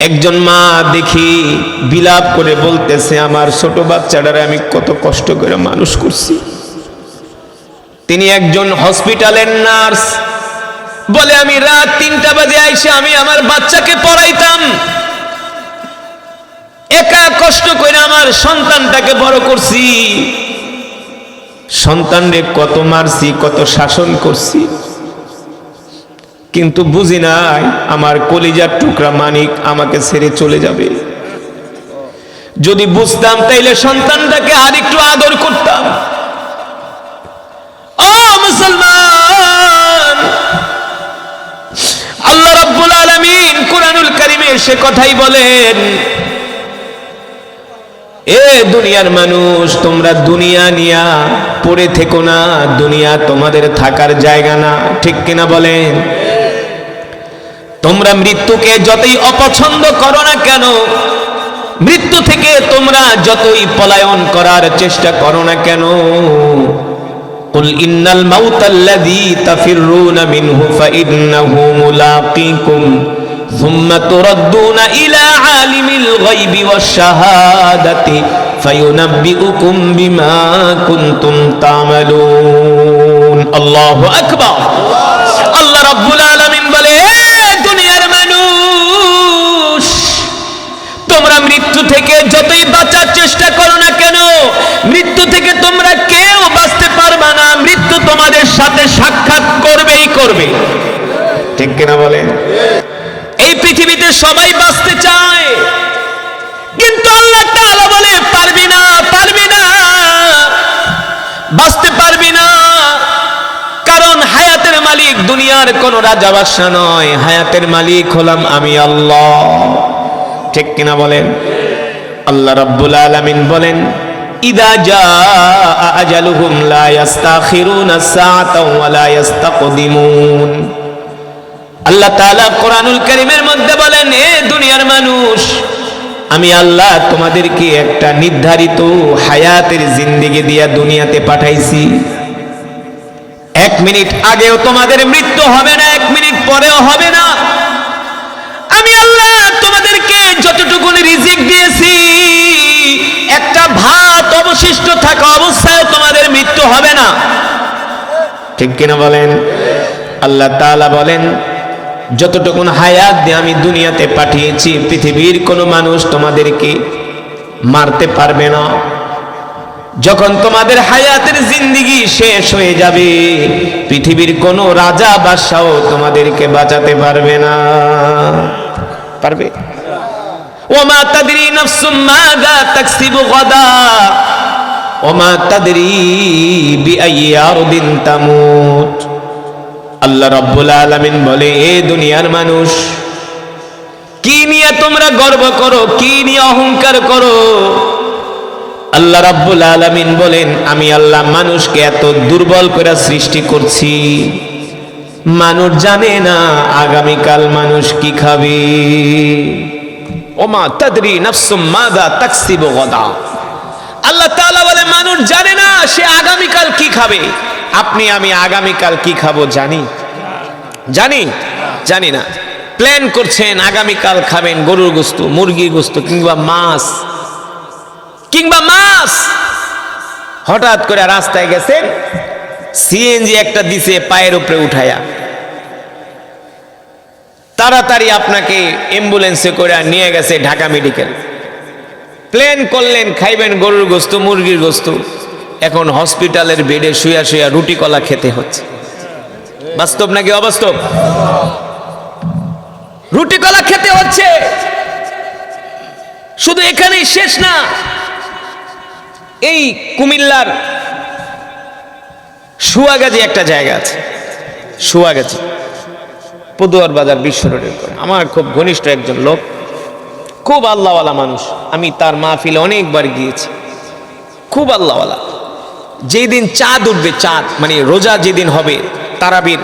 একজন মা দেখি বিলাপ করে বলতেছে, আমার ছোট বাচ্চাটারে আমি কত কষ্ট করে মানুষ করছি। তিনি একজন হসপিটালের নার্স। বলে, আমি রাত 3টা বাজে আইসা আমি আমার বাচ্চাকে পড়াইতাম, একা কষ্ট করে আমার সন্তানটাকে বড় করছি। সন্তানরে কত মারছি, কত শাসন করছি, কিন্তু বুঝি নাই আমার কলিজার টুকরা মানিক আমাকে ছেড়ে চলে যাবে। যদি বুঝতাম তাইলে সন্তানটাকে আরেকটু আদর করতাম। ও মুসলমান, আল্লাহ রাব্বুল আলামিন কুরআনুল কারীমে সে কথাই বলেন, এ দুনিয়ার মানুষ, তোমরা দুনিয়া নিয়া পড়ে থেকো না, দুনিয়া তোমাদের থাকার জায়গা না। ঠিক কিনা বলেন? তোমরা মৃত্যুকে যতই অপছন্দ করো না কেন, মৃত্যু থেকে তোমরা যতই পলায়ন করার চেষ্টা করো না কেন, কুল ইন্নাল মাউতাল্লাযী তাফিররুনা মিনহু ফাইন্নাহু মুলাকীকুম সুম্মা তুরাদ্দুনা ইলা আলিমিল গায়বি ওয়াশ শাহাদাতি ফায়ুনাব্বিউকুম বিমা কুনতুম তা'মালুন। আল্লাহু আকবার। আল্লাহ রাব্বুল আলামিন বলে, দুনিয়ার মানুষ, তোমরা মৃত্যু থেকে যতই বাঁচার চেষ্টা করো না কেন, মৃত্যু থেকে তোমরা কেউ বাঁচতে পারবে না। মৃত্যু তোমাদের সাথে সাক্ষাৎ করবেই করবে। ঠিক কিনা বলেন? এই পৃথিবীতে সবাই বাঁচতে চায়, কিন্তু আল্লাহ তাআলা বলে, পারবি না, পারবি না, বাঁচতে পারবি না। কারণ হায়াতের মালিক দুনিয়ার কোন রাজা বাদশা নয়, হায়াতের মালিক হলাম আমি আল্লাহ। ঠিক কিনা বলেন? আল্লাহ রাব্বুল আলামিন বলেন, ইদা জাআ আজালুহুম লা ইস্তাখিরুনা সাআতাও ওয়া লা ইস্তাকদিমুন। আল্লাহ তাআলা কোরআনুল কারীমের মধ্যে বলেন, হে দুনিয়ার মানুষ, আমি আল্লাহ তোমাদেরকে একটা নির্ধারিত হায়াতের জিন্দেগি দিয়া দুনিয়াতে পাঠাইছি। 1 মিনিট আগেও তোমাদের মৃত্যু হবে না, 1 মিনিট পরেও হবে না। আমি আল্লাহ তোমাদেরকে যতটুকু রিজিক দিয়েছি, একটা ভাত অবশিষ্ট থাকা অবস্থায় তোমাদের মৃত্যু হবে না। ঠিক কিনা বলেন? আল্লাহ তাআলা বলেন, যতটুকু হায়াত দিয়ে আমি দুনিয়াতে পাঠিয়েছি, পৃথিবীর কোনো মানুষ তোমাদেরকে মারতে পারবে না। যখন তোমাদের হায়াতের জিন্দেগি শেষ হয়ে যাবে, পৃথিবীর কোনো রাজা বাদশাও তোমাদেরকে বাঁচাতে পারবে না। পারবে? ওমা তাদরি নাফসুম মাযা তাকসিবু গাদা ওমা তাদরি বিআইয়ি আরদিন তামুত। আল্লাহ রাব্বুল আলামিন বলে, এ দুনিয়ার মানুষ, কি নিয়ে তোমরা গর্ব করো, কি নিয়ে অহংকার করো? আল্লাহ রাব্বুল আলামিন বলেন, আমি আল্লাহ মানুষকে এত দুর্বল করে সৃষ্টি করছি, মানুষ জানে না আগামীকাল মানুষ কি খাবে। ওমা তাদরি নাফসুম মাযা তাকসিবু গাদা। আল্লাহ তাআলা বলে, মানুষ জানে না সে আগামীকাল কি খাবে। আপনি আমি আগামীকাল কি খাবো জানি? জানি? জানি না। প্ল্যান করছেন আগামীকাল খাবেন গরুর গোশত, মুরগির গোশত কিংবা মাছ, হঠাৎ করে রাস্তায় গেছেন, সিএনজি একটা দিছে পায়ের উপরে উঠায়া, তাড়াতাড়ি আপনাকে অ্যাম্বুলেন্সে করে নিয়ে গেছে ঢাকা মেডিকেল। প্ল্যান করলেন খাইবেন গরুর গোশত, মুরগির গোশত, এখন হসপিটালের বেডে শুয়া শুয়া রুটি কলা খেতে হচ্ছে। বাস্তব নাকি অবাস্তব? রুটি কলা খেতে হচ্ছে। শুধু এখানেই শেষ না, এই কুমিল্লার সুয়াগাজী একটা জায়গা আছে, সুয়াগাজী পদুয়ার বাজার বিশ্ব রোডের করে, আমার খুব ঘনিষ্ঠ একজন লোক, খুব আল্লাহওয়ালা মানুষ। আমি তার মাহফিলে অনেকবার গিয়েছি, খুব আল্লাহওয়ালা। যেদিন চাঁদ উঠবে, চাঁদ মানে রোজা যেদিন হবে, তারাবির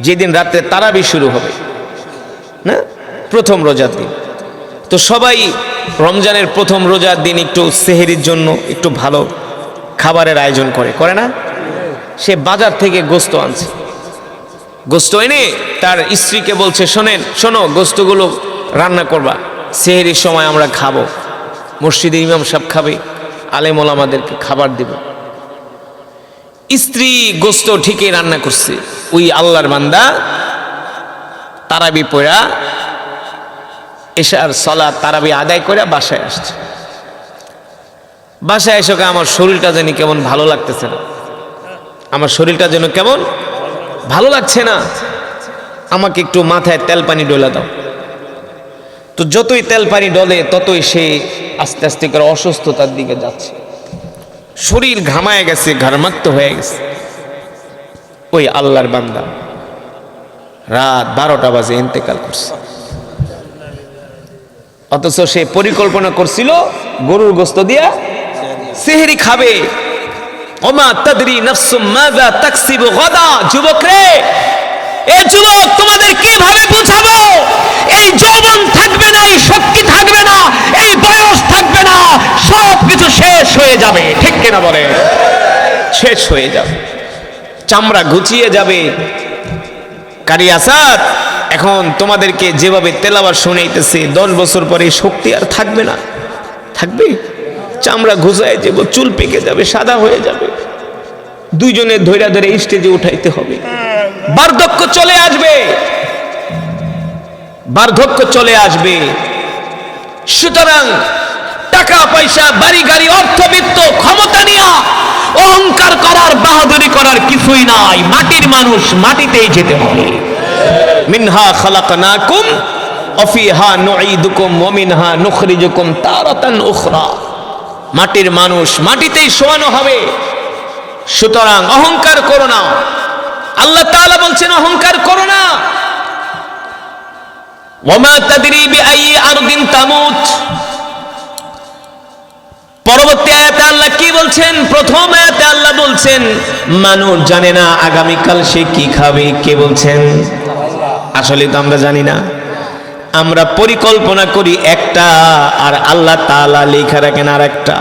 যেদিন রাত্রে তারাবি শুরু হবে না, প্রথম রোজার দিন, তো সবাই রমজানের প্রথম রোজার দিন একটু সেহেরির জন্য একটু ভালো খাবারের আয়োজন করে না? সে বাজার থেকে গোশত আনছে, গোশত এনে তার স্ত্রীকে বলছে, শোনো গোশতগুলো রান্না করবা, সেহরির সময় আমরা খাবো, মসজিদে ইমাম সাহেব খাবে, আলেম ওলামাদেরকে খাবার দিব। স্ত্রী গোস্ত ঠিকই রান্না করছে, ওই আল্লাহর বান্দা তারাবি পড়া এশার সালাত তারাবি আদায় করে বাসায় আসছে। বাসায় এসে আমার শরীরটা যেন কেমন ভালো লাগতেছে না, আমার শরীরটা যেন কেমন ভালো লাগছে না, আমাকে একটু মাথায় তেল পানি ডলা দাও। তো যতই তেল পানি ডলে ততই সে আস্তে আস্তে করে অসুস্থতার দিকে যাচ্ছে, শরীর ঘামায় গেছে, ঘামাক্ত হয়ে গেছে। ওই আল্লাহর বান্দা রাত 12টা বাজে ইন্তেকাল করছে। অথচ সে পরিকল্পনা করছিল গরুর গোস্ত দিয়া সেহরি খাবে। ওমা তাদরি নাফসুম মাযা তাকসিবু গাদা। যুবক রে, এই যুবক তোমাদের কিভাবে বুঝাবো? এই যৌবন থাকবে না, এই শক্তি থাকবে না, এই বয়স থাকবে না, সব কিছু শেষ হয়ে যাবে। ঠিক কিনা বলে? শেষ হয়ে যাবে, চামড়া ঘুচিয়ে যাবে। কারি আসাদ এখন তোমাদেরকে যেভাবে তেলাওয়াত শুনাইতেছে, 10 বছর পরে শক্তি আর থাকবে না। থাকবে? চামড়া ঘুষায় যাব, চুল পেকে যাবে, সাদা হয়ে যাবে, দুইজনে ধৈর্য ধরে স্টেজে উঠাইতে হবে। বার্ধক্য চলে আসবে, বার্ধক্য চলে আসবে। সুতরাং টাকা পয়সা, বাড়ি গাড়ি, অর্থবিত্ত, ক্ষমতা নিয়ে অহংকার করার, বাহাদুরি করার কিছুই নাই। মাটির মানুষ, মাটিতেই যেতে হবে। মিনহা খালাকনাকুম ওয়া ফিহা নুঈদুকুম ওয়া মিনহা নুখরিজুকুম তারাতান উখরা। মাটির মানুষ, মাটিতেই শোয়ানো হবে। সুতরাং অহংকার করো না। আল্লাহ তাআলা বলছেন অহংকার করো না। ওয়া মা তাদরি বিআইয়ি আরদিন তামুত। পরবর্তী আয়াতে আল্লাহ কি বলছেন? প্রথম আয়াতে আল্লাহ বলছেন মানুষ জানে না আগামীকাল সে কি খাবে। কে বলছেন? আসলে তো আমরা জানি না। আমরা পরিকল্পনা করি একটা, আর আল্লাহ তাআলা লেখা রাখেন আর একটা।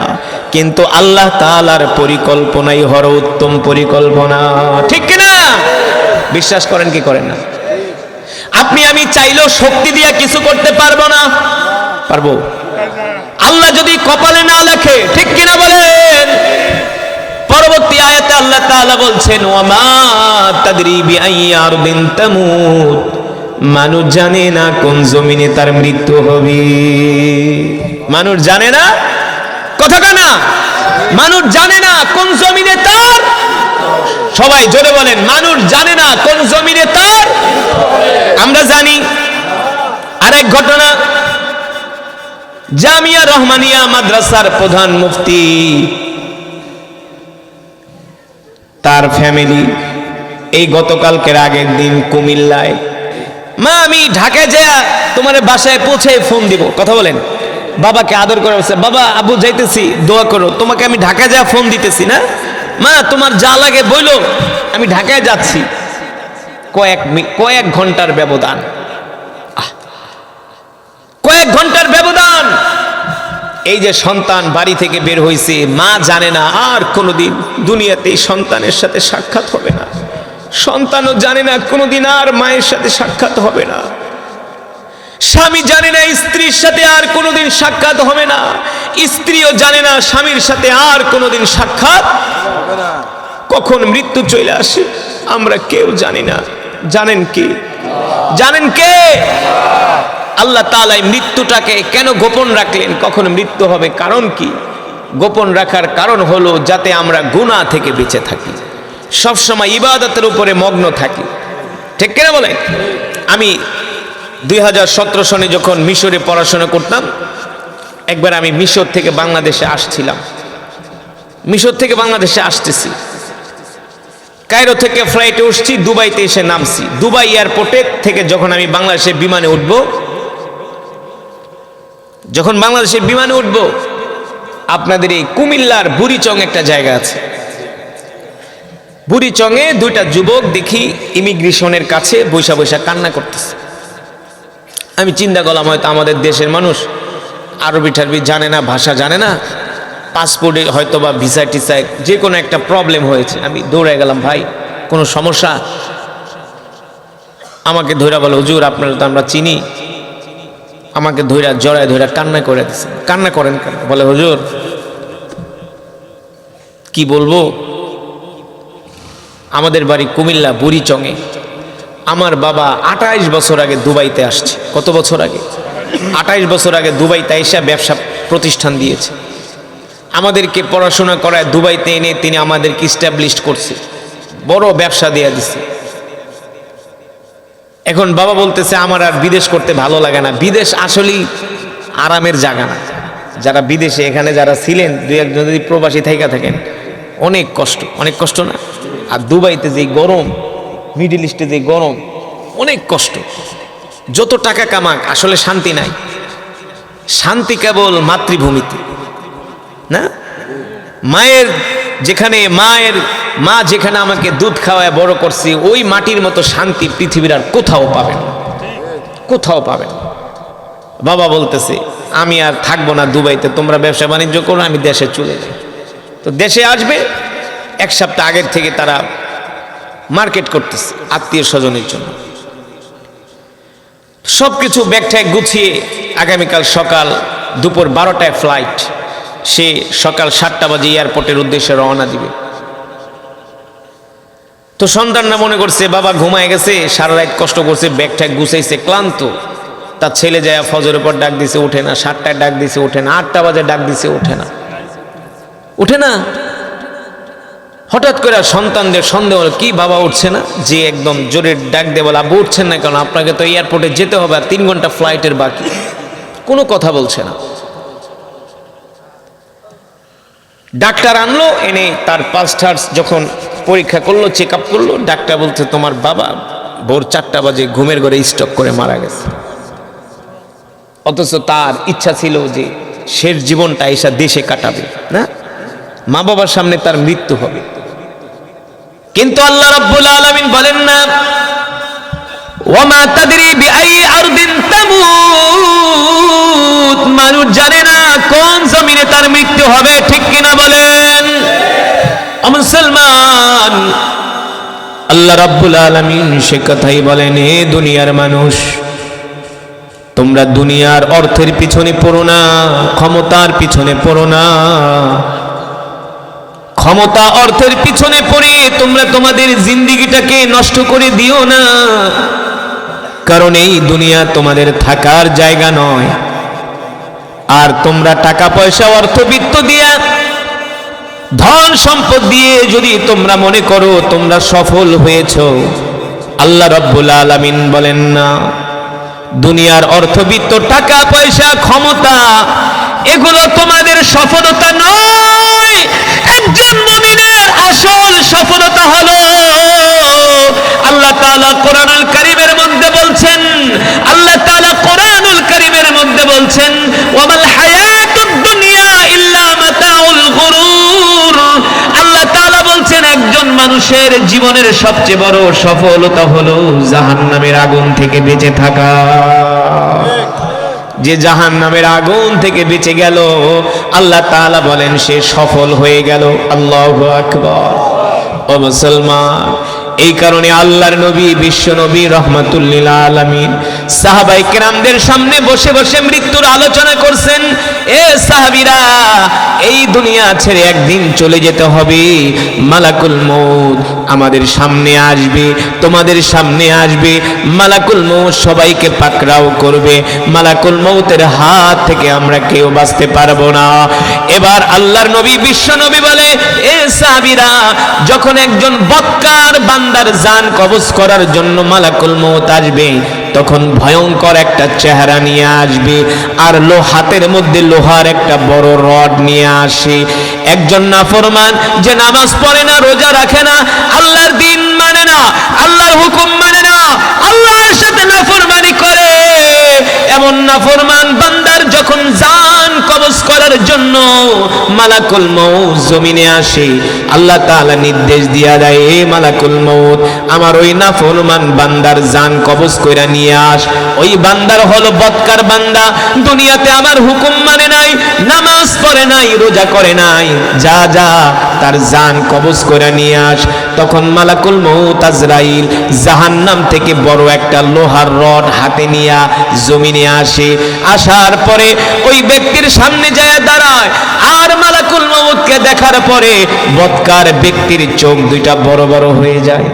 কিন্তু আল্লাহ তাআলার পরিকল্পনাই হর উত্তম পরিকল্পনা। ঠিক কিনা? বিশ্বাস করেন কি করেন না? আপনি আমি চাইলেও শক্তি দিয়ে কিছু করতে পারবো না? পারবো? আল্লাহ যদি কপালে না লেখে। ঠিক কিনা বলেন? পরবর্তী আয়াতে আল্লাহ তাআলা বলছেন ওয়া মা তাদরি বিআইয়ি আরদিন তামুত। মানুষ জানে না কোন জমিনে তার মৃত্যু হবে। মানুষ জানে না, কথা কানা, মানুষ জানে না কোন জমিনে তার, সবাই জোরে বলেন, মানুষ জানে না কোন জমিনে তার। আমরা জানি। আরেক ঘটনা, জামিয়া রহমানিয়া মাদ্রাসার প্রধান মুফতি, তার ফ্যামিলি এই গতকালকের আগের দিন কুমিল্লায়, মা আমি ঢাকায় যা তোমার বাসায় পৌঁছে ফোন দিব। কথা বলেন, বাবাকে আদর করে বলছে, বাবা আবু যাইতেছি, দোয়া করো, তোমাকে আমি ঢাকায় যা ফোন দিতেছি না, মা তোমার যা লাগে বইলো, আমি ঢাকায় যাচ্ছি। কয়েক ঘন্টার ব্যবধান, কয়েক ঘন্টার ব্যবধান। এই যে সন্তান বাড়ি থেকে বের হয়েছে, মা জানে না আর কোনোদিন দুনিয়াতে সন্তানের সাথে সাক্ষাৎ হবে না। সন্তানও জানে না কোনোদিন আর মায়ের সাথে সাক্ষাৎ হবে না। স্বামী জানে না স্ত্রীর সাথে আর কোনোদিন সাক্ষাৎ হবে না। স্ত্রীও জানে না স্বামীর সাথে আর কোনোদিন সাক্ষাৎ হবে না। কখন মৃত্যু চলে আসে আমরা কেউ জানি না। জানেন কি? জানেন কে? আল্লাহ তাআলা মৃত্যুটাকে কেন গোপন রাখলেন? কখন মৃত্যু হবে, কারণ কি? গোপন রাখার কারণ হলো যাতে আমরা গুনাহ থেকে বেঁচে থাকি, সবসময় ইবাদতের উপরে মগ্ন থাকি। ঠিক কিনা বলেন? আমি 2017 সনে যখন মিশরে পড়াশোনা করতাম, একবার আমি মিশর থেকে বাংলাদেশে আসছিলাম। মিশর থেকে বাংলাদেশে আসতেছি, কায়রো থেকে ফ্লাইটে উঠছি, দুবাইতে এসে নামছি। দুবাই এয়ারপোর্টে থেকে যখন আমি বাংলাদেশে বিমানে উঠব, যখন বাংলাদেশে বিমানে উঠব, আপনাদের এই কুমিল্লার বুড়িচং একটা জায়গা আছে, বুড়িচংয়ে দুইটা যুবক দেখি ইমিগ্রেশনের কাছে বৈশা বৈশা কান্না করতেছে। আমি চিন্তা করলাম হয়তো আমাদের দেশের মানুষ আরবি টারবি জানে না, ভাষা জানে না, পাসপোর্টে হয়তো বা ভিসা টিসায় যে কোনো একটা প্রবলেম হয়েছে। আমি দৌড়ে গেলাম, ভাই কোনো সমস্যা? আমাকে ধরে বলো, হুজুর আপনারা তো আমরা চিনি, আমাকে ধইরা জড়ায় ধইরা কান্না করে দিছে। কান্না করেন কেন? বলে হুজুর কি বলবো, আমাদের বাড়ি কুমিল্লা বুড়িচংয়ে। আমার বাবা 28 বছর আগে দুবাইতে আসছে। কত বছর আগে? 28 বছর আগে দুবাইতে এসে ব্যবসা প্রতিষ্ঠান দিয়েছে। আমাদেরকে পড়াশোনা করায় দুবাইতে এনে তিনি আমাদেরকে ইস্টাবলিশ করছে, বড় ব্যবসা দিয়ে দিছে। এখন বাবা বলতেছে আমার আর বিদেশ করতে ভালো লাগে না। বিদেশ আসলেই আরামের জায়গা না। যারা বিদেশে, এখানে যারা ছিলেন দুই একজন যদি প্রবাসী থাইকা থাকেন, অনেক কষ্ট, অনেক কষ্ট না? আর দুবাইতে যে গরম, মিডল ইস্টে যে গরম, অনেক কষ্ট। যত টাকা কামাক আসলে শান্তি নাই। শান্তি কেবল মাতৃভূমিতে না? মায়ের যেখানে মা যেখানে আমাকে দুধ খাওয়ায় বড় করছে, ওই মাটির মতো শান্তি পৃথিবীর আর কোথাও পাবেন, কোথাও পাবেন। বাবা বলতেছে আমি আর থাকবো না দুবাইতে, তোমরা ব্যবসা বাণিজ্য করো, আমি দেশে চলে যাই। তো দেশে আসবে 1 সপ্তাহ আগের থেকে তারা মার্কেট করতেছে আত্মীয় স্বজনের জন্য। সবকিছু ব্যাগ ট্যাগ গুছিয়ে আগামীকাল সকাল দুপুর 12টায় ফ্লাইট, সে সকাল 7টা বাজে এয়ারপোর্টের উদ্দেশ্যে রওনা দিবে। তো সন্তানরা মনে করছে বাবা ঘুমায় গেছে, সারা রাত কষ্ট করছে, ব্যাগ ট্যাগ গুছাইছে, ক্লান্ত। তার ছেলে যায় ফজরের পর ডাক দিছে, ওঠে না। 7টায় ডাক দিছে, ওঠে না। 8টা বাজে ডাক দিছে, ওঠে না। হঠাৎ করে সন্তানদের সন্দেহ হলো, কি বাবা উঠছে না? যে একদম জোরে ডাক দিয়ে বলে আব্বু উঠছেন না কেন? আপনাকে তো এয়ারপোর্টে যেতে হবে, আর 3 ঘন্টা ফ্লাইটের বাকি। কোনো কথা বলছে না। ডাক্তার আনলো, এনে তার পালস টালস যখন পরীক্ষা করলো, চেক আপ করলো, ডাক্তার বলছে তোমার বাবা ভোর 4টা বাজে ঘুমের ঘরে স্ট্রোক করে মারা গেছে। অথচ তার ইচ্ছা ছিল যে শেষ জীবনটা এসে দেশে কাটাবে না, মা বাবার সামনে তার মৃত্যু হবে। কিন্তু আল্লাহ রাব্বুল আলামিন বলেন না, ওয়ামা তাদরি বিআই আরদিন তামুত। মানুষ জানে না কোন জমিনে তার মৃত্যু হবে, ঠিক কিনা বলেন? মুসলমান, আল্লাহ রাব্বুল আলামিন সে কথাই বলেন, হে দুনিয়ার মানুষ, তোমরা দুনিয়ার অর্থের পিছনে পড়ো না, ক্ষমতার পিছনে পড়ো না। ক্ষমতা অর্থের পিছনে পড়ে তোমরা তোমাদের জিন্দেগিটাকে নষ্ট করে দিও না, কারণ এই দুনিয়া তোমাদের থাকার জায়গা নয়। আর তোমরা টাকা পয়সা অর্থবিত্ত দিয়া, ধন সম্পদ দিয়ে যদি তোমরা মনে করো তোমরা সফল হয়েছো, আল্লাহ রাব্বুল আলামিন বলেন না, দুনিয়ার অর্থবিত্ত, টাকা পয়সা, ক্ষমতা, এগুলো তোমাদের সফলতা নয়। একজন মুমিনের আসল সফলতা হলো, আল্লাহ তাআলা কোরআনুল কারীমের মধ্যে বলছেন, আল্লাহ তাআলা কোরআনুল কারীমের মধ্যে বলছেন, ওয়ামাল হায়াতুদ দুনিয়া ইল্লা মাতাউল গুরুর। আল্লাহ তাআলা বলছেন একজন মানুষের জীবনের সবচেয়ে বড় সফলতা হলো জাহান্নামের আগুন থেকে বেঁচে থাকা। যে জাহান্নামের আগুন থেকে বেঁচে গেল, আল্লাহ তাআলা বলেন সে সফল হয়ে গেল। আল্লাহু আকবার। ও মুসলমান, এই কারণে আল্লাহর নবী, বিশ্ব নবী রাহমাতুল লিল আলামিন সাহাবায়ে কেরামদের সামনে বসে বসে মৃত্যুর আলোচনা করছেন। এ সাহাবীরা, এই দুনিয়া ছেড়ে একদিন চলে যেতে হবে। মালাকুল মউত আমাদের সামনে আসবে, তোমাদের সামনে আসবে। মালাকুল মউত সবাইকে পাকড়াও করবে। মালাকুল মউতের হাত থেকে আমরা কেউ বাঁচতে পারবো না। এবার আল্লাহর নবী, বিশ্ব নবী বলে, এ সাহাবীরা, যখন একজন বদকার বান্দার জান কবজ করার জন্য মালাকুল মউত আসবে, তখন ভয়ঙ্কর একটা চেহারা নিয়ে আসবে, আর হাতের মধ্যে লোহার একটা বড় রড নিয়ে আসে। একজন নাফরমান, যে নামাজ পড়ে না, রোজা রাখে না, আল্লাহর দিন মানে না, আল্লাহর হুকুম মানে না, আল্লাহর সাথে নাফরমানি করে, এমন নাফরমান বান্দার যখন জান কবজ করার জন্য মালাকুল মউত জমিনে আসে। আল্লাহ তাআলা নির্দেশ দিয়া দেয়, এ মালাকুল মউত, আমার ওই নাফরমান বান্দার জান কবজ কইরা নিয়ে আস। ওই বান্দার হলো বদকার বান্দা, দুনিয়াতে আমার হুকুম মানে নাই, নামাজ পড়ে নাই, রোজা করে নাই, যা যা তার জান কবজ কইরা নিয়ে আস। তখন মালাকুল মউত আজরাইল জাহান্নাম থেকে বড় একটা লোহার রড হাতে নিয়ে জমিনে আসে। আসার পরে ওই ব্যক্তির সামনে যায় দাঁড়ায়, আর মালাকুল মউতকে দেখার পরে বদকার ব্যক্তির চোখ দুইটা বড় বড় হয়ে যায়।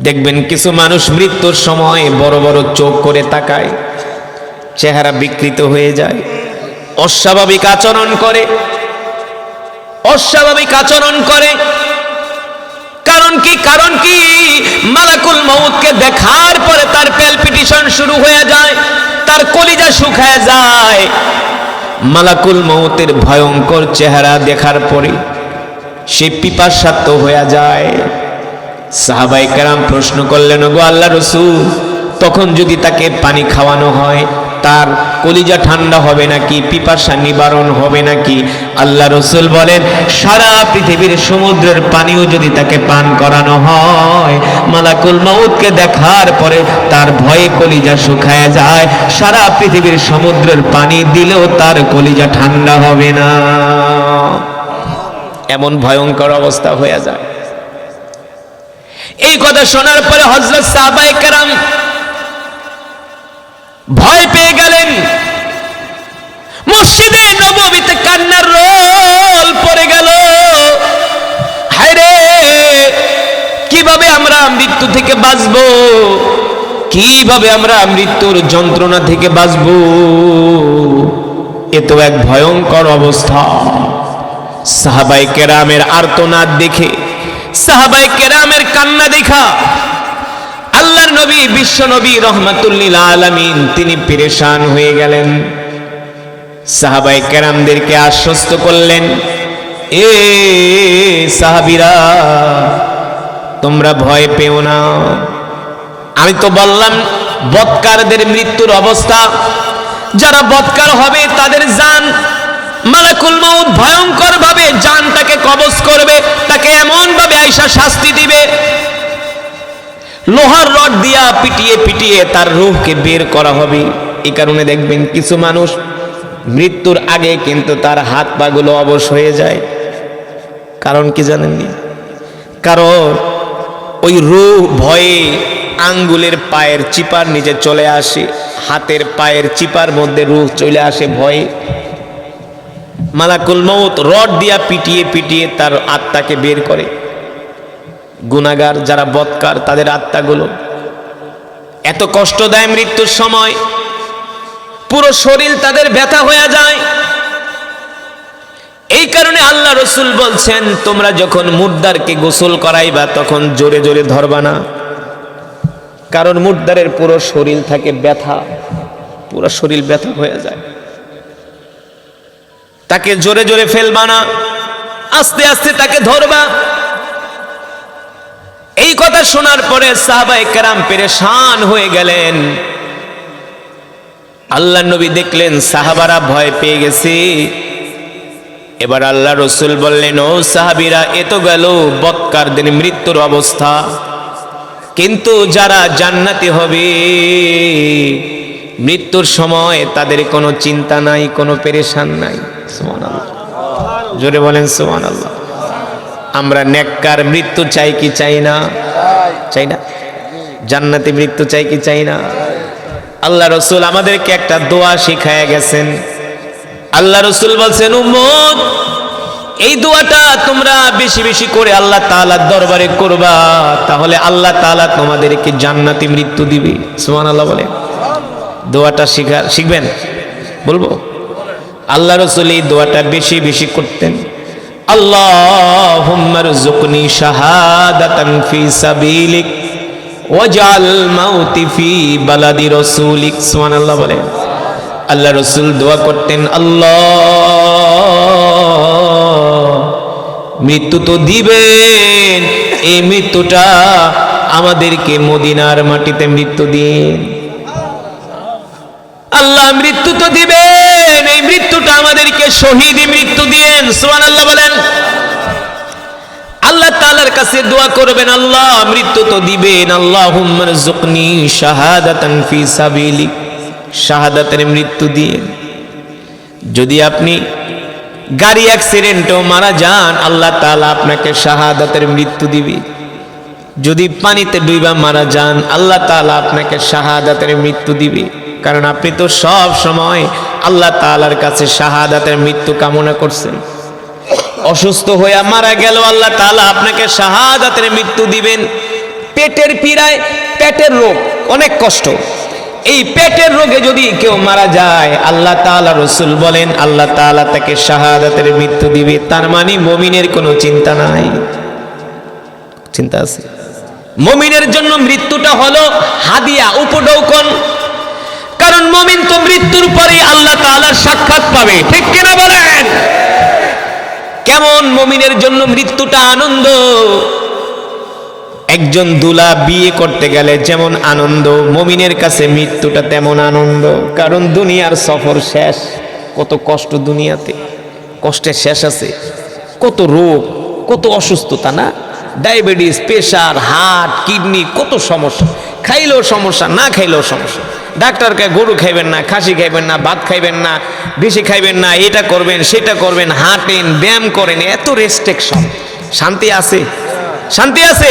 দেখবেন কিছু মানুষ মৃত্যুর সময় বড় বড় চোখ করে তাকায়, চেহারা বিকৃত হয়ে যায়, অস্বাভাবিক আচরণ করে, অস্বাভাবিক আচরণ করে। কারণ কি? কারণ কি? মালাকুল মউতকে দেখার পরে তার প্যালপিটেশন শুরু হয়ে যায়, তার কলিজা শুকায় যায়। মালাকুল মউতের ভয়ঙ্কর চেহারা দেখার পরে সে পিপাসার্ত হয়ে যায়। সাহাবায়ে কেরাম প্রশ্ন করলেন, ওগো আল্লাহর রাসূল, তখন যদি তাকে পানি খাওয়ানো হয় তার কলিজা ঠান্ডা হবে নাকি, পিপাসা নিবারণ হবে নাকি? আল্লাহ রাসূল বলেন, সারা পৃথিবীর সমুদ্রের পানিও যদি তাকে পান করানো হয়, মালাকুল মউতকে দেখার পরে তার ভয়ে কলিজা শুকায় যায়, সারা পৃথিবীর সমুদ্রের পানি দিলেও তার কলিজা ঠান্ডা হবে না। এমন ভয়ঙ্কর অবস্থা হয়ে যায়। এই কথা শোনার পরে হযরত সাহাবায়ে কেরাম ভয় পেয়ে গেলেন। মসজিদে নববীতে কান্নার রোল পড়ে গেল। হায়রে, কিভাবে আমরা মৃত্যু থেকে বাঁচব? কিভাবে আমরা মৃত্যুর যন্ত্রণা থেকে বাঁচব? এ তো এক ভয়ঙ্কর অবস্থা। সাহাবায়ে কেরামের আর্তনাদ দেখে, সাহাবায়ে কেরামের কান্না দেখা আল্লাহর নবী, বিশ্ব নবী রহমাতুল লিল আলামিন তিনি পেরেশান হয়ে গেলেন। সাহাবায়ে কেরামদেরকে আশ্বস্ত করলেন, এ সাহাবীরা, তোমরা ভয় পেও না। আমি তো বললাম বদকারদের মৃত্যুর অবস্থা, যারা বদকার হবে তাদের জান মালাকুল মউত ভয়ঙ্কর ভাবে জানটাকে কবজ করবে, তাকে এমন ভাবে আইসা শাস্তি দিবে, লোহার রড দিয়া পিটিয়ে পিটিয়ে তার রূহকে বের করা হবে। এই কারণে দেখবেন কিছু মানুষ মৃত্যুর আগে কিন্তু তার হাত পা গুলো অবশ হয়ে যায়। কারণ কি জানেননি? কারণ ওই রূহ ভয়ে আঙ্গুলের পায়ের চিপার নিচে চলে আসে, হাতের পায়ের চিপার মধ্যে রূহ চলে আসে ভয়ে। মালাকুল মউত রড দিয়া পিটিয়ে পিটিয়ে তার আত্মাকে বের করে। গুনাহগার যারা বদকার তাদের আত্মাগুলো এত কষ্ট দেয় মৃত্যুর সময়, পুরো শরীর তাদের ব্যথা হয়ে যায়। এই কারণে আল্লাহ রাসূল বলছেন, তোমরা যখন মুর্দারকে গোসল করাইবা তখন জোরে জোরে ধরবা না। কারণ মুর্দারের পুরো শরীর থাকে ব্যথা, পুরো শরীর ব্যথা হয়ে যায়। তাকে জোরে জোরে ফেলবা না, আস্তে আস্তে তাকে ধরবা। এই কথা শোনার পরে সাহাবায়ে কেরাম পেরেশান হয়ে গেলেন। আল্লাহ নবী দেখলেন সাহাবারা ভয় পেয়ে গেছে। এবার আল্লাহ রাসূল বললেন, ও সাহাবীরা, এ তো গেল বদকারদের মৃত্যুর অবস্থা, কিন্তু যারা জান্নাতি হবে মৃত্যুর সময় তাদের কোনো চিন্তা নাই, কোনো পেরেশান নাই। সুবহানাল্লাহ, জোরে বলেন সুবহানাল্লাহ। আমরা নেককার মৃত্যু চাই কি চাই না? চাই না? জান্নাতি মৃত্যু চাই কি চাই না? আল্লাহ রাসূল আমাদেরকে একটা দোয়া শিখায়া গেছেন। আল্লাহ রাসূল বলছেন, উম্মত, এই দোয়াটা তোমরা বেশি বেশি করে আল্লাহ তাআলার দরবারে করবা, তাহলে আল্লাহ তাআলা তোমাদেরকে জান্নাতি মৃত্যু দিবে। সুবহানাল্লাহ বলেন। দোয়াটা শিখবেন? বলবো? আল্লাহ রাসূল এই দোয়াটা বেশি বেশি করতেন। আল্লাহুম্মা রযুকনি শাহাদাতান ফি সাবিলিক ওয়াজআল মাউতি ফি বালাদি রাসূলিক। সুবহানাল্লাহ বলেন। আল্লাহ রাসূল দোয়া করতেন, আল্লাহ, মৃত্যু তো দিবেন, এই মৃত্যুটা আমাদেরকে মদিনার মাটিতে মৃত্যু দিন। আল্লাহ মৃত্যু তো দিবেন, এই মৃত্যুটা আমাদেরকে শহীদ মৃত্যু দিয়েন। সুবহানাল্লাহ বলেন। আল্লাহ তাআলার কাছে দোয়া করবেন, আল্লাহ মৃত্যু তো দিবেন, আল্লাহুম্মা রযুকনি শাহাদাতান ফি সাবিলিক, শাহাদাতের মৃত্যু দিয়েন। যদি আপনি গাড়ি অ্যাক্সিডেন্টেও মারা যান, আল্লাহ তাআলা আপনাকে শাহাদাতের মৃত্যু দিবে। যদি পানিতে ডুইবা মারা যান, আল্লাহ তাআলা আপনাকে শাহাদাতের মৃত্যু দিবে। কারণ আপনি তো সব সময় আল্লাহ তাআলার কাছে শাহাদাতের মৃত্যু কামনা করছেন। অসুস্থ হয়ে মারা গেল, আল্লাহ তাআলা আপনাকে শাহাদাতের মৃত্যু দিবেন। পেটের পীড়ায়, পেটের রোগ অনেক কষ্ট, এই পেটের রোগে যদি কেউ মারা যায়, আল্লাহ তাআলা রাসূল বলেন আল্লাহ তাআলা তাকে শাহাদাতের মৃত্যু দিবে। তার মানে মুমিনের কোনো চিন্তা নাই। চিন্তা আছে? মুমিনের জন্য মৃত্যুটা হলো হাদিয়া, উপঢৌকন। কারণ মুমিন তো মৃত্যুর পরে আল্লাহ তাআলার সাক্ষাৎ পাবে, ঠিক কিনা বলেন? কেমন মুমিনের জন্য মৃত্যুটা আনন্দ। একজন দুলা বিয়ে করতে গেলে যেমন আনন্দ, মুমিনের কাছে মৃত্যুটা তেমন আনন্দ। কারণ দুনিয়ার সফর শেষ। কত কষ্ট দুনিয়াতে, কষ্টের শেষ আছে। কত রোগ, কত অসুস্থতা, না? ডায়াবেটিস, প্রেশার, হার্ট, কিডনি, কত সমস্যা। খাইলেও সমস্যা, না খাইলেও সমস্যা। ডাক্তারকে গরু খাইবেন না, খাসি খাইবেন না, ভাত খাইবেন না, বেশি খাইবেন না, এটা করবেন সেটা করবেন, হাঁটেন, ব্যায়াম করেন, এত রেস্ট্রিকশন। শান্তি আছে? শান্তি আছে?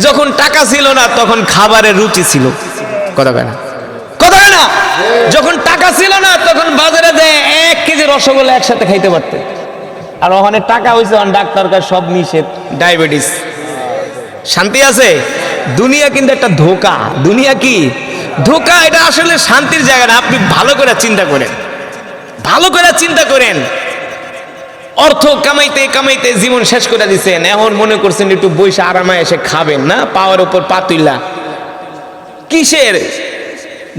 যখন টাকা ছিল না তখন খাবারের রুচি ছিল। কথা কয় না? কথা কয় না? যখন টাকা ছিল না তখন বাজারে যায় 1 কেজি রসগোল্লা একসাথে খাইতে পারতেন। আর ওখানে টাকা হয়েছে, ডাক্তার কাছে সব নিষেধ, ডায়াবেটিস। শান্তি আছে? দুনিয়া কিন্তু একটা ধোঁকা। দুনিয়া কি ধোঁকা? এটা আসলে শান্তির জায়গা না। আপনি ভালো করে চিন্তা করেন, ভালো করে চিন্তা করেন। অর্থ কামাইতে কামাইতে জীবন শেষ করে দিচ্ছেন, এখন মনে করছেন একটু বৈশা আরামে এসে খাবেন, না? পাওয়ার উপর পাতুইলা কিসের?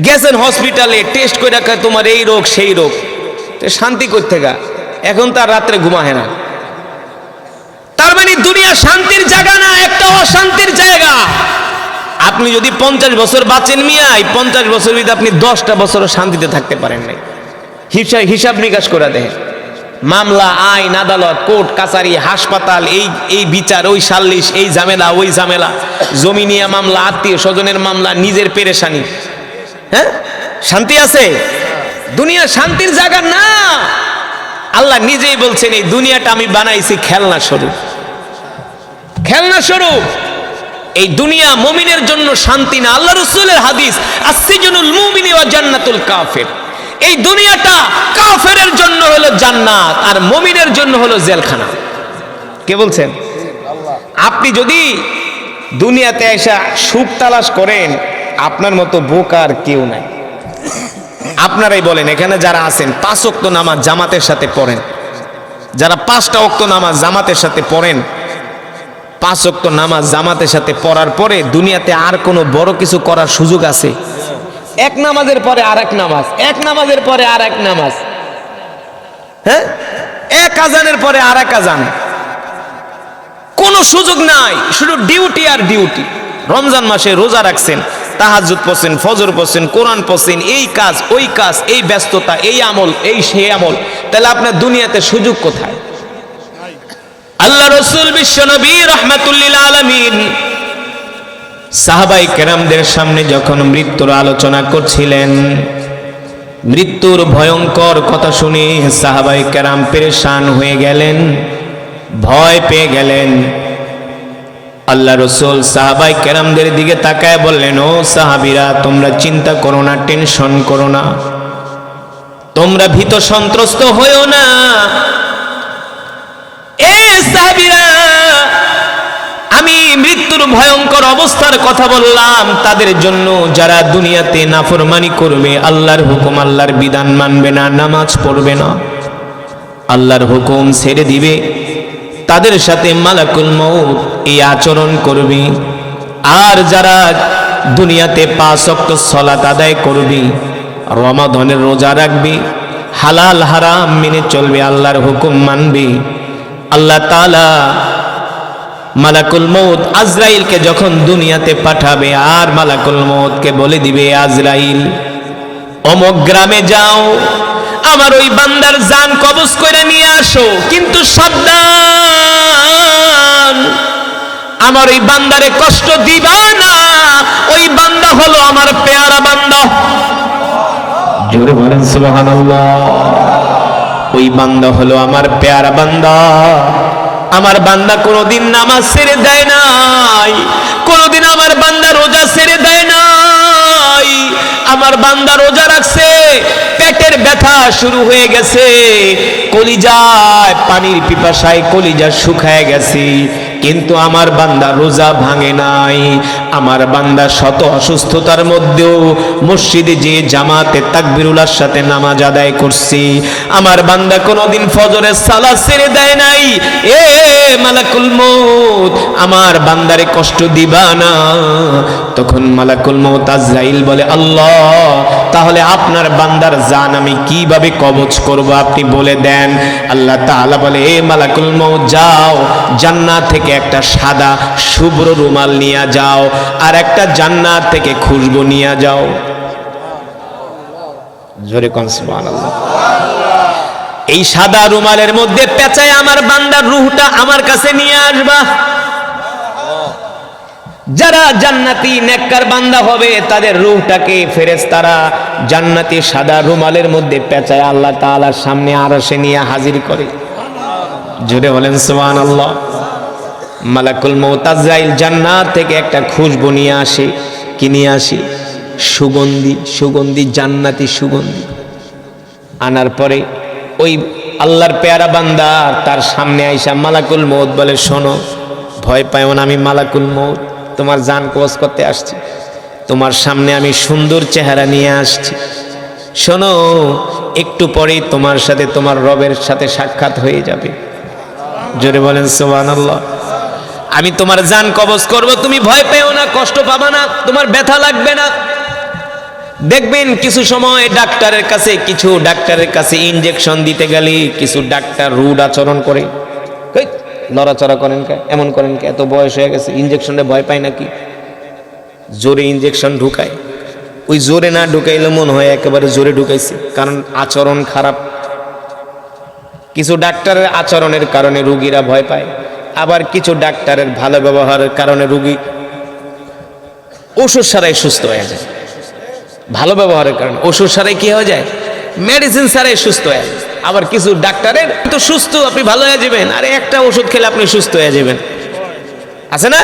গেছেন হসপিটালে, টেস্ট করে রাখা তোমার এই রোগ সেই রোগ, শান্তি করতে গা। এখন তার রাত্রে ঘুমায় না। তার মানে দুনিয়া শান্তির জায়গা না, একটা অশান্তির জায়গা। আপনি যদি 50 বছর বাঁচেন মিয়া, এই 50 বছর ভিতরে আপনি 10টা বছরও শান্তিতে থাকতে পারেন নাই। হিসাব নিকাশ করে দেখেন। মামলা, আইন, আদালত, কোর্ট কাছারি, হাসপাতাল, এই বিচার, ওই সাল্লিশ, এই ঝামেলা, ওই ঝামেলা, জমি নিয়ে মামলা, আত্মীয় স্বজনের মামলা, নিজের পেরেশানি। হ্যাঁ, শান্তি আছে? দুনিয়া শান্তির জায়গা না। আল্লাহ নিজেই বলছেন এই দুনিয়াটা আমি বানাইছি খেলনা স্বরূপ। খেলনা স্বরূপ এই দুনিয়া মুমিনের জন্য শান্তি না। আল্লাহ রাসূলের হাদিস, আসসিজনুল মুমিনি ওয়া জান্নাতুল কাফির। এই দুনিয়াটা কাফেরের জন্য হলো জান্নাত, আর মুমিনের জন্য হলো জেলখানা। কে বলছেন? আপনি যদি দুনিয়াতে এসে সুখ তালাশ করেন, আপনার মতো বোকার কেউ নাই। আপনারাই বলেন, এখানে যারা আছেন 5 ওয়াক্ত নামাজ জামাতের সাথে পড়েন, যারা 5টা ওয়াক্ত নামাজ জামাতের সাথে পড়েন, 5 ওয়াক্ত নামাজ জামাতের সাথে পড়ার পরে দুনিয়াতে আর কোনো বড় কিছু করার সুযোগ আছে? এক নামাজের পরে আর এক নামাজ, এক নামাজের পরে আর এক নামাজ, হ্যাঁ, এক আজানের পরে আর এক আজান, কোনো সুযোগ নাই। শুধু ডিউটি আর ডিউটি। রমজান মাসে রোজা রাখছেন, তাহাজ্জুদ পড়ছেন, ফজর পড়ছেন, কোরআন পড়ছেন, এই কাজ ওই কাজ, এই ব্যস্ততা, এই আমল, এই সে আমল। তাহলে আপনার দুনিয়াতে সুযোগ কোথায়? আল্লাহ রাসূল বিশ্বনবী রাহমাতুল লিল আলামিন সাহাবায়ে কেরামদের সামনে যখন মৃত্যুর আলোচনা করছিলেন, মৃত্যুর ভয়ঙ্কর কথা শুনে সাহাবায়ে কেরাম পেরেশান হয়ে গেলেন, ভয় পেয়ে গেলেন। আল্লাহ রাসূল সাহাবায়ে কেরামদের দিকে তাকায় বললেন, ও সাহাবীরা, তোমরা চিন্তা করো না, টেনশন করো না, তোমরা ভীত সন্ত্রস্ত হইও না। এ সাহাবীরা, আমি মৃত্যুর ভয়ঙ্কর অবস্থার কথা বললাম তাদের জন্য যারা দুনিয়াতে নাফরমানি করবে, আল্লাহর হুকুম আল্লাহর বিধান মানবে না, নামাজ পড়বে না, আল্লাহর হুকুম ছেড়ে দিবে, তাদের সাথে মালাকুল মউত এই আচরণ করবে। আর যারা দুনিয়াতে 5 ওয়াক্ত সালাত আদায় করবে, রমাদানের রোজা রাখবে, হালাল হারাম মেনে চলবে, আল্লাহর হুকুম মানবে, আল্লাহ তাআলা মালাকুল মউত আজরাইলকে যখন দুনিয়াতে পাঠাবে, আর মালাকুল মউতকে বলে দিবে, আজরাইল অমুক গ্রামে যাও, আমার ওই বান্দার জান কবজ করে নিয়ে আসো, কিন্তু সাবধান, আমার ওই বান্দারে কষ্ট দিবা না, ওই বান্দা হলো আমার পেয়ারা বান্দা। জোরে বলেন সুবহানাল্লাহ। ওই বান্দা হলো আমার পেয়ারা বান্দা। আমার বান্দা কোনোদিন নামাজ ছেড়ে দেয় নাই, কোনোদিন আমার বান্দা রোজা ছেড়ে দেয় নাই। আমার বান্দা রোজা রাখছে, পেটের ব্যথা শুরু হয়ে গেছে, কলিজায় পানির পিপাসায় কলিজা শুকায় গেছে, কিন্তু আমার বান্দা রোজা ভাঙে নাই। আমার বান্দা শত অসুস্থতার মধ্যেও মসজিদে যে জামাতে তাকবীরুল্লাহর সাথে নামাজ আদায় করছি। আমার বান্দা কোনোদিন ফজরের সালাত ছেড়ে দেয় নাই। এ মালাকুল মউত, আমার বান্দারে কষ্ট দিবা না। তখন মালাকুল মউত আজরাইল বলে, আল্লাহ, তাহলে আপনার বান্দার জান আমি কিভাবে কবজ করব আপনি বলে দেন। আল্লাহ তাআলা বলে, এ মালাকুল মউত, যাও জান্নাত থেকে একটা সাদা শুভ্র রুমাল নিয়ে যাও, আর একটা জান্নাত থেকে খুশবু নিয়ে যাও। জোরে কোন সুবহানাল্লাহ। এই সাদা রুমালের মধ্যে পেঁচায় আমার বান্দার রূহটা আমার কাছে নিয়ে আসবা। যারা জান্নাতি নেককার বান্দা হবে তাদের রূহটাকে ফেরেশতারা জান্নাতি সাদা রুমালের মধ্যে পেঁচায় আল্লাহ তাআলার সামনে আরশে নিয়ে হাজির করে। জোরে বলেন সুবহানাল্লাহ। মালাকুল মউত আজরাইল জান্নাত থেকে একটা খুশবু নিয়ে আসে। কি নিয়ে আসে? সুগন্ধি, সুগন্ধি, জান্নাতি সুগন্ধি। আনার পরে ওই আল্লাহর পেয়ারা বান্দা তার সামনে আইসা মালাকুল মউত বলে, শোনো, ভয় পাইও না, আমি মালাকুল মউত তোমার জান কবজ করতে আসছি। তোমার সামনে আমি সুন্দর চেহারা নিয়ে আসছি। শোনো, একটু পরেই তোমার সাথে তোমার রবের সাথে সাক্ষাৎ হয়ে যাবে। জোরে বলেন সুবহানাল্লাহ। আমি তোমার জান কবজ করব, তুমি ভয় পেও না, কষ্ট পাবা না, তোমার ব্যথা লাগবে না। দেখবেন কিছু সময় ডাক্তারের কাছে ইনজেকশন দিতে গেলে কিছু ডাক্তার রুড আচরণ করে, লড়াচড়া করেন কে, এমন করেন কে, এত বয়স হয়ে গেছে, ইনজেকশনে ভয় পায় নাকি? জোরে ইনজেকশন ঢুকায়, ওই জোরে না ঢুকাইলে মনে হয় একেবারে জোরে ঢুকাইছে, কারণ আচরণ খারাপ। কিছু ডাক্তারের আচরণের কারণে রোগীরা ভয় পায়, আবার কিছু ডাক্তারের ভালো ব্যবহারের কারণে রোগী ওষুধ ছাড়াই সুস্থ হয়ে যায়। ভালো ব্যবহারের কারণে ওষুধ ছাড়াই কি হয়ে যায়? মেডিসিন ছাড়াই সুস্থ হয়ে যায়। আবার কিছু ডাক্তারের তো সুস্থ, আপনি ভালো হয়ে যাবেন, আরে একটা ওষুধ খেলে আপনি সুস্থ হয়ে যাবেন, আছে না?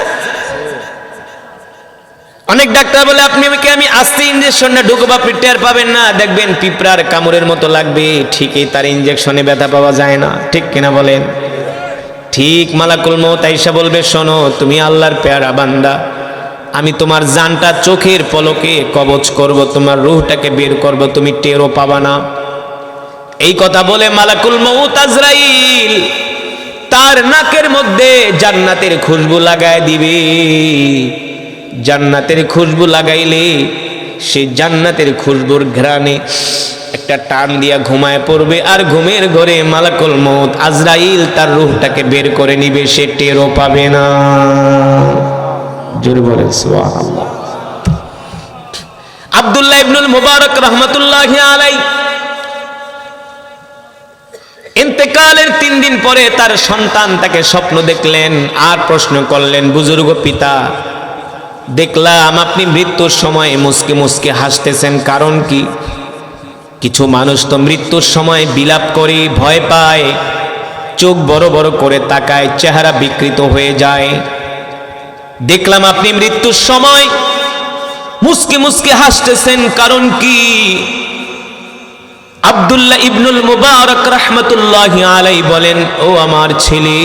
অনেক ডাক্তার বলে আমি আস্তে ইনজেকশনটা ঢুকবো, আপনি টের পাবেন না, দেখবেন পিঁপড়ার কামড়ের মতো লাগবে, ঠিকই তার ইনজেকশনে ব্যথা পাওয়া যায় না। ঠিক কিনা বলেন? ঠিক মালাকুল মউত আইসা বলবে, শোনো, তুমি আল্লাহর পেয়ারা বান্দা, আমি তোমার জানটা চোখের পলকে কবজ করব, তোমার রূহটাকে বের করব, তুমি টেরও পাবা না। এই কথা বলে মালাকুল মউত আজরাইল তার নাকের মধ্যে জান্নাতের খুশবু লাগায় দিবে। জান্নাতের খুশবু লাগাইলে সেই জান্নাতের খুশবুর ঘ্রাণে একটা টান দিয়া ঘুমায় পড়বে, আর ঘুমের ঘরে মালাকুল মউত আজরাইল তার রূহটাকে বের করে নিবে, সে টেরও পাবে না। জোরে বলেন সুবহানাল্লাহ। আব্দুল্লাহ ইবনুল মুবারক রাহমাতুল্লাহি আলাইহি ইন্তেকালের 3 দিন পরে তার সন্তান তাকে স্বপ্ন দেখলেন আর প্রশ্ন করলেন, বুজুর্গ পিতা, দেখলাম আপনি মৃত্যুর সময় মুসকে মুসকে হাসতেছেন, কারণ কি? কিছু মানুষ তো মৃত্যুর সময় বিলাপ করে, ভয় পায়, চোখ বড় বড় করে তাকায়, চেহারা বিকৃত হয়ে যায়। দেখলাম আপনি মৃত্যুর সময় মুসকে মুসকে হাসতেছেন, কারণ কি? আব্দুল্লাহ ইবনুল মুবারক রাহমাতুল্লাহি আলাইহি বলেন, ও আমার ছেলে,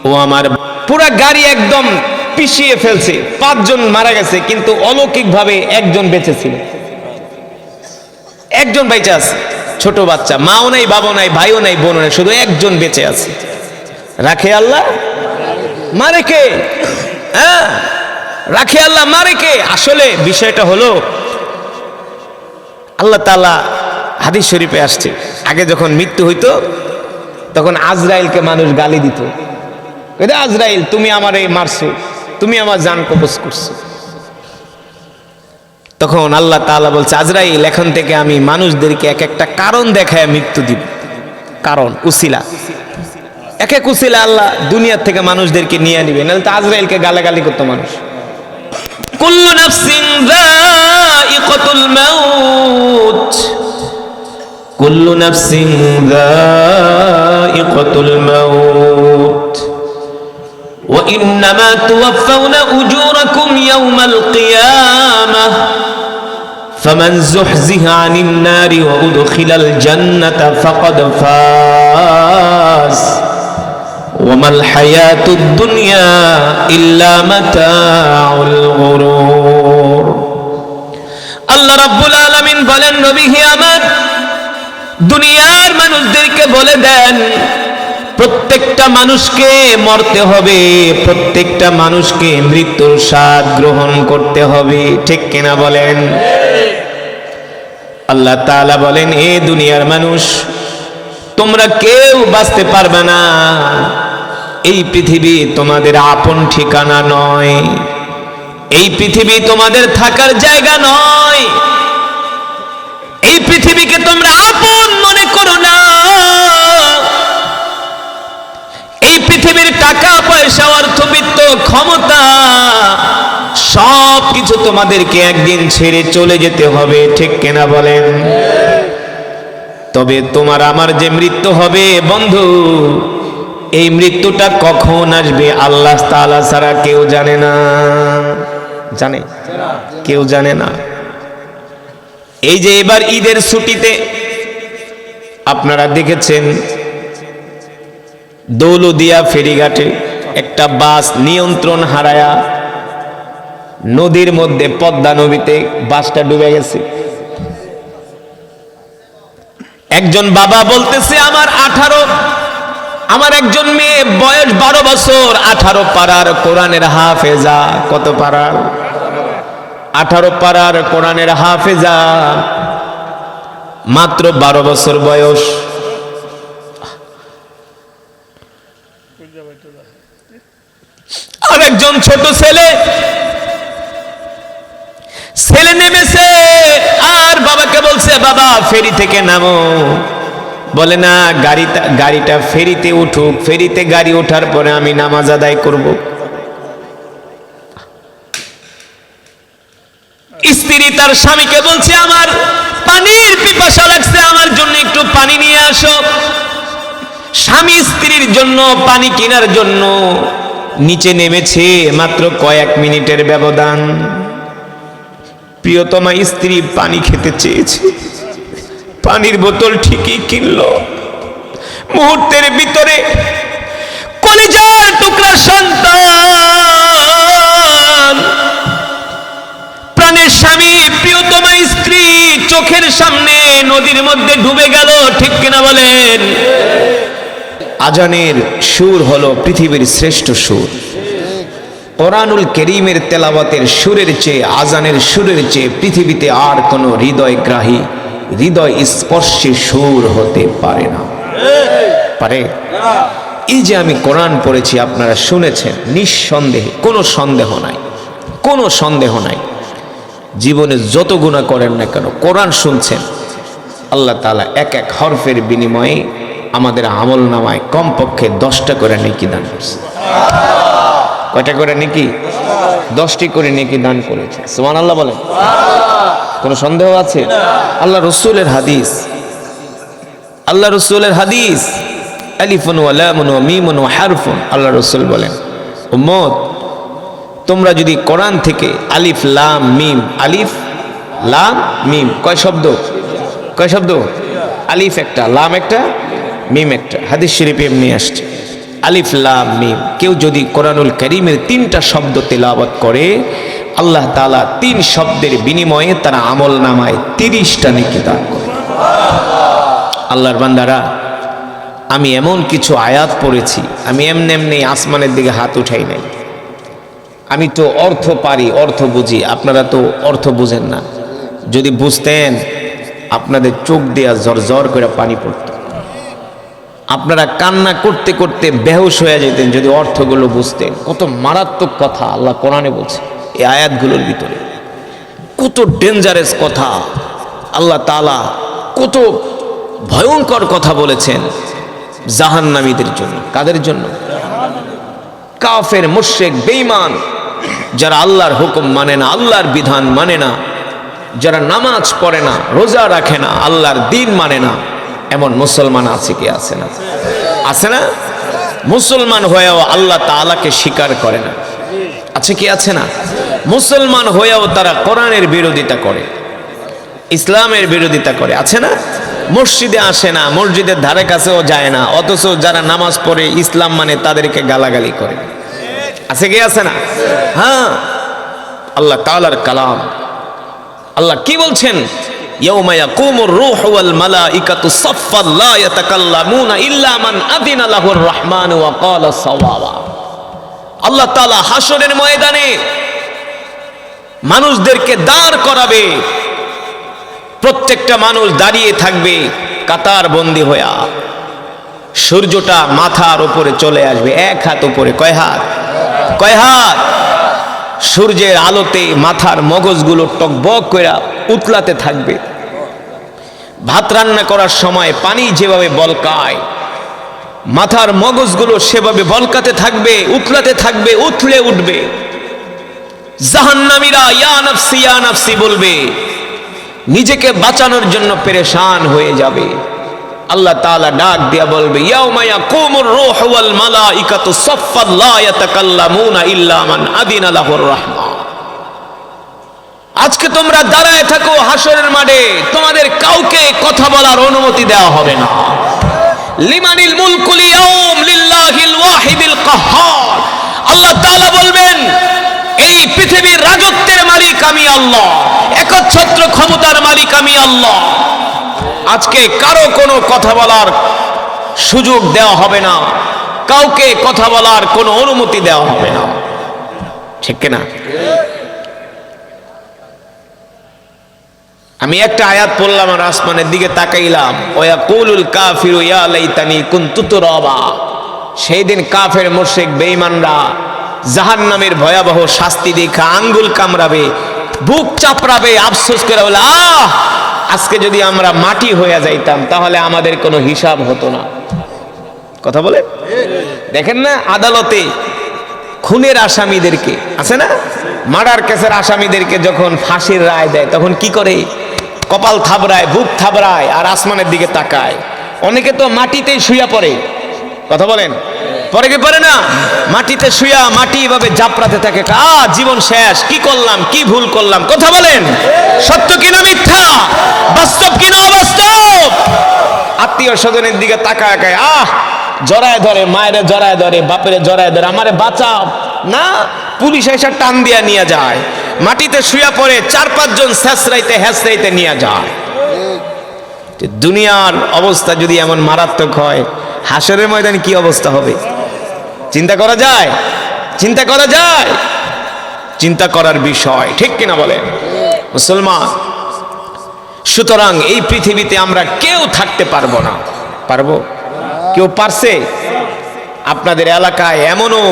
ও আমার, পুরা গাড়ি একদম পিষিয়ে ফেলছে, 5 জন মারা গেছে, কিন্তু অলৌকিকভাবে একজন বেঁচে ছিল, একজন বেঁচে আছে, ছোট বাচ্চা, মাও নাই, বাবাও নাই, ভাইও নাই, বোনও নাই, শুধু একজন বেঁচে আছে। রাখে আল্লাহ, মারে কে? হ্যাঁ, রাখে আল্লাহ, মারে কে? আসলে বিষয়টা হলো, আল্লাহ তাআলা হাদিস শরীফে আসছে, আগে যখন মৃত্যু হইতো তখন আজরাইলকে মানুষ গালি দিত, আজরাইল, তুমি আমারে মারছো, তুমি আমার জান কবজ করছো। তখন আল্লাহ তাআলা বলছে, আজরাইল এখন থেকে আমি মানুষদেরকে এক একটা কারণ দেখায় মৃত্যু দিব। কারণ উসিলা, এক এক উসিলা আল্লাহ দুনিয়ার থেকে মানুষদেরকে নিয়ে নিবে, নাহলে তো আজরাইলকে গালাগালি করতো মানুষ। কুল্লু নাফসিন যায়িকাতুল মাউত, কুল্লু নাফসিন যায়িকাতুল মাউত ওয়া ইন্নামা তুওয়াফাউনা উজুরাকুম ইয়াওমাল কিয়ামাহ ফামান যুহজিহা আনিন নারি ওয়া উদখিলাল জান্নাতা ফাকাদ ফাজ ওয়া মাল হায়াতুদ দুনিয়া ইল্লা মাতাউল গুরুর। আল্লাহ রাব্বুল আলামিন বলেন, নবী হে আমার, দুনিয়ার মানুষদেরকে বলে দেন, প্রত্যেকটা মানুষকে মরতে হবে, প্রত্যেকটা মানুষকে মৃত্যুর স্বাদ গ্রহণ করতে হবে। ঠিক কিনা বলেন? আল্লাহ তাআলা বলেন, এ দুনিয়ার মানুষ, তোমরা কেউ বাঁচতে পারবে না। এই পৃথিবী তোমাদের আপন ঠিকানা নয়, এই পৃথিবী তোমাদের থাকার জায়গা নয়, এই পৃথিবীকে তোমরা আপন মনে করো না। এই পৃথিবীর টাকা পয়সা, অর্থবিত্ত, ক্ষমতা সব কিছু তোমাদেরকে একদিন ছেড়ে চলে যেতে হবে। ঠিক কিনা বলেন? তবে তোমার আমার যে মৃত্যু হবে বন্ধু, এই মৃত্যুটা কখন আসবে আল্লাহ তাআলা ছাড়া কেউ জানে না। জানে? কেউ জানে না। এই যে এবার ঈদের ছুটিতে আপনারা দেখেছেন দৌলদিয়া ফেরিঘাটে একটা বাস নিয়ন্ত্রণ হারায়া নদীর মধ্যে, পদ্মা নদীতে বাসটা ডুবে গেছে। একজন বাবা বলতেছে, আমার একজন মেয়ে বয়স 12 বছর, 18 পারার কোরআনের হাফেজা। কত পারার? 18 পারার কোরআনের হাফেজা, মাত্র 12 বছর বয়স। আর একজন ছোট ছেলে নেমেছে আর বাবাকে বলছে, বাবা ফেরি থেকে নামো। বলে না, গাড়িটা ফেরিতে উঠুক, ফেরিতে গাড়ি ওঠার পরে আমি নামাজ আদায় করব। স্ত্রী তার স্বামীকে বলছে, আমার পানির পিপাসা লাগছে, আমার জন্য একটু পানি নিয়ে আসো। স্বামী স্ত্রীর জন্য পানি কেনার জন্য নিচে নেমেছে, মাত্র কয়েক মিনিটের ব্যবধান। প্রিয়তমা স্ত্রী পানি খেতে চেয়েছে, পানির বোতল ঠিকই কিনলো। মুহূর্তের ভিতরে কলিজার টুকরা সন্তান, প্রাণের স্বামী, প্রিয়তমা স্ত্রী চোখের সামনে নদীর মধ্যে ডুবে গেল। ঠিক কিনা বলেন? আজানের সুর হলো পৃথিবীর শ্রেষ্ঠ সুর। কোরআনুল কারীমের তেলাওয়াতের সুরের চেয়ে, আজানের সুরের চেয়ে পৃথিবীতে আর কোনো হৃদয়গ্রাহী, হৃদয় স্পর্শী সুর হতে পারে না। পারে? এই যে আমি কোরআন পড়েছি, আপনারা শুনেছেন, নিঃসন্দেহে, কোনো সন্দেহ নাই, কোনো সন্দেহ নাই। জীবনে যত গুনাহ করেন না কেন, কোরআন শুনছেন, আল্লাহ তাআলা এক এক হরফের বিনিময়ে আমাদের আমল নামায় কমপক্ষে 10টা করে নেকি দান করছে। কয়টা করে নেকি? 10টি করে নেকি দান করেছে। সুবহানাল্লাহ বলেন। কোনো সন্দেহ আছে? আল্লাহ রসুলের হাদিস, আল্লাহ রসুলের হাদিস, আলিফুন ওয়া লামুন ওয়া মিমুন ওয়া হারফুন। আল্লাহ রসুল বলেন, উম্মত, তোমরা যদি কোরআন থেকে আলিফ লাম মিম, আলিফ লাম মিম, কয় শব্দ? কয় শব্দ? আলিফ একটা, লাম একটা, মিম একটা। হাদিস শরীফে এমনি আসছে, আলিফ লাম মিম। কেউ যদি কোরআনুল কারীমের 3টা শব্দ তেলাওয়াত করে, আল্লাহ তাআলা 3 শব্দের বিনিময়ে তার আমল নামায় 30টা নেকি দান করে। আল্লাহর বান্দারা, আমি এমন কিছু আয়াত পড়েছি, আমি এমনি আসমানের দিকে হাত উঠাই নাই। আমি তো অর্থ পারি, অর্থ বুঝি, আপনারা তো অর্থ বুঝেন না। যদি বুঝতেন, আপনাদের চোখ দেয়া ঝরঝর করে পানি পড়ত, আপনারা কান্না করতে করতে বেহুশ হয়ে যেতেন যদি অর্থগুলো বুঝতেন। কত মারাত্মক কথা আল্লাহ কোরআনে বলছে এই আয়াতগুলোর ভিতরে। কত ডেঞ্জারাস কথা, আল্লাহ তাআলা কত ভয়ঙ্কর কথা বলেছেন জাহান্নামীদের জন্য। কাদের জন্য? কাফের, মুশরিক, বেঈমান, যারা আল্লাহর হুকুম মানে না, আল্লাহর বিধান মানে না, যারা নামাজ পড়ে না, রোজা রাখে না, আল্লাহর দ্বীন মানে না, এমন মুসলমান আছে কি? আছে না? আছে না? মুসলমান হয়েও আল্লাহ তাআলাকে স্বীকার করে না, আছে কি? আছে না? মুসলমান হয়েও তারা কোরআনের বিরোধিতা করে, ইসলামের বিরোধিতা করে, আছে না? মসজিদে আসে না, মসজিদের ধারে কাছেও যায় না, অথচ যারা নামাজ পড়ে ইসলাম মানে তাদেরকে গালাগালি করে, আছে কি? আছে না? হ্যাঁ, আল্লাহ তাআলার কালাম, আল্লাহ কি বলছেন? ইয়াউমা ইয়াকুমুর রূহু ওয়াল মালাইকাতু সাফফান লা ইয়াতাকাল্লামুনা ইল্লা মান আযিনা লাহুর রাহমানু ওয়া ক্বালা সাওয়াবা। আল্লাহ তাআলা হাসরের ময়দানে মানুষদেরকে দাঁড় করাবে, প্রত্যেকটা মানুষ দাঁড়িয়ে থাকবে কাতার বন্দী হইয়া, সূর্যটা মাথার উপরে চলে আসবে, এক হাত উপরে। কয় হাত? কয় হাত? সূর্যের আলোতে মাথার মগজগুলো টকবক করে উতলাতে থাকবে। ভাত রান্না করার সময় পানি যেভাবে বলকায়, মাথার মগজগুলো সেভাবে বলকাতে থাকবে, উতলাতে থাকবে, উতলে উঠবে। জাহান্নামীরা ইয়া নাফসি ইয়া নাফসি বলবে, নিজেকে বাঁচানোর জন্য পেরেশান হয়ে যাবে। আল্লাহ তাআলা ডাক দিয়া বলবে, ইয়াউমা ইয়াকুমুর রূহু ওয়াল মালাইকাতু সাফফান লা ইয়াতাকাল্লামুনা ইল্লা মান আযিনা লাহুর রাহমান। আজকে তোমরা দাঁড়ায় থাকো হাসরের মাঠে, তোমাদের কাউকে কথা বলার অনুমতি দেওয়া হবে না। লিমানিল মুলকুল ইয়াউম লিল্লাহিল ওয়াহিদিল কাহ্হার। আল্লাহ তাআলা বলবেন, এই পৃথিবীর রাজত্বের মালিক আমি আল্লাহ, একচ্ছত্র ক্ষমতার মালিক আমি আল্লাহ। আজকে কারো কোনো কথা বলার সুযোগ দেওয়া হবে না, কাউকে কথা বলার কোনো অনুমতি দেওয়া হবে না, ঠিক কিনা? আমি একটা আয়াত পড়লাম আর আসমানের দিকে তাকাইলাম, ওয়াকুলুল কাফিরু ইয়া লাইতানি কুনতু তুরাবা। সেই দিন কাফের, মুশরিক, বেঈমানরা জাহান্নামের ভয়াবহ শাস্তি দেখা আঙ্গুল কামড়াবে, বুক চাপড়াবে, আফসোস করে বলে, আজকে যদি আমরা মাটি হয়ে যাইতাম তাহলে আমাদের কোনো হিসাব হতো না। কথা বলে দেখেন না, আদালতে খুনের আসামিদেরকে, আছে না, মার্ডার কেসের আসামিদেরকে যখন ফাঁসির রায় দেয় তখন কি করে? কপাল থাবড়ায়, বুক থাবড়ায় আর আসমানের দিকে তাকায়। অনেকে তো মাটিতেই শুয়া পড়ে। কথা বলেন, পরে কি পড়ে না? মাটিতে শুয়া মাটি এভাবে জাপড়াতে থাকে, জীবন শেষ, কি করলাম, কি ভুল করলাম। কথা বলেন, সত্য কিনা মিথ্যা, বাস্তব কিনা অবাস্তব? আত্মীয় স্বজনের দিকে তাকায়, জড়ায় ধরে, মায়ের জড়ায় ধরে, বাপের জড়ায় ধরে, আমারে বাঁচাও না, পুলিশ এসে টান দিয়া নিয়ে যায়। মাটিতে শুয়া পড়ে 4-5 জন শেষরাইতে হেসরাইতে নিয়ে যায়। দুনিয়ার অবস্থা যদি এমন মারাত্মক হয়, হাসরের ময়দানে কি অবস্থা হবে? চিন্তা করা যায়? চিন্তা করা যায়? চিন্তা করার বিষয়, ঠিক কিনা বলেন মুসলমান? সুতরাং এই পৃথিবীতে আমরা কেউ থাকতে পারবো না। পারবো? কেউ পারছে? আপনাদের এলাকায় এমনও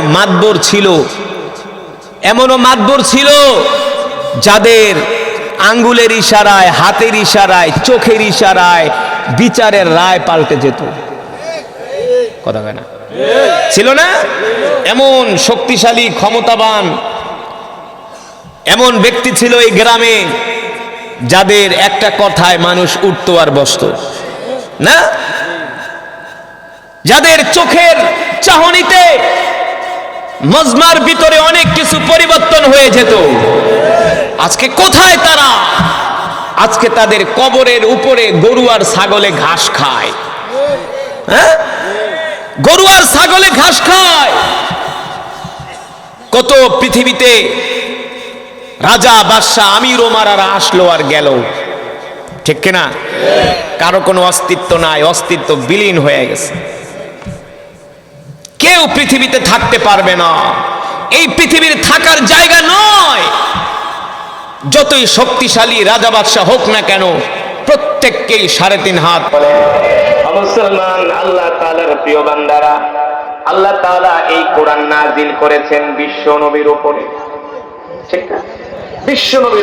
মাতবর ছিল যাদের আঙ্গুলের ইশারায়, হাতের ইশারায়, চোখের ইশারায় বিচারের রায় পাল্টে যেত। কথা হয় না? ছিল না? এমন শক্তিশালী, ক্ষমতাবান এমন ব্যক্তি ছিল এই গ্রামে, যাদের একটা কথায় মানুষ উঠতো আর বসতো না, যাদের চোখের চাহনিতে মজমার ভিতরে অনেক কিছু পরিবর্তন হয়ে যেত। আজকে কোথায় তারা? আজকে তাদের কবরের উপরে গরু আর ছাগলে ঘাস খায়। হ্যাঁ, গরু আর ছাগলে ঘাস খায়। কত পৃথিবীতে রাজা, বাদশা, আমির ওমারারা আসলো আর গেল, ঠিক কিনা? কারো কোনো অস্তিত্ব নাই, অস্তিত্ব বিলীন হয়ে গেছে। কেউ পৃথিবীতে থাকতে পারবে না, এই পৃথিবীর থাকার জায়গা নয়। যতই শক্তিশালী রাজা বাদশা হোক না কেন, প্রত্যেককেই 3.5 হাত। মুসলমান, আল্লাহ তাআলার প্রিয় বান্দারা, আল্লাহ তাআলা এই কোরআন নাজিল করেছেন বিশ্ব নবীর উপরে, ঠিক না? বিশ্ব নবীর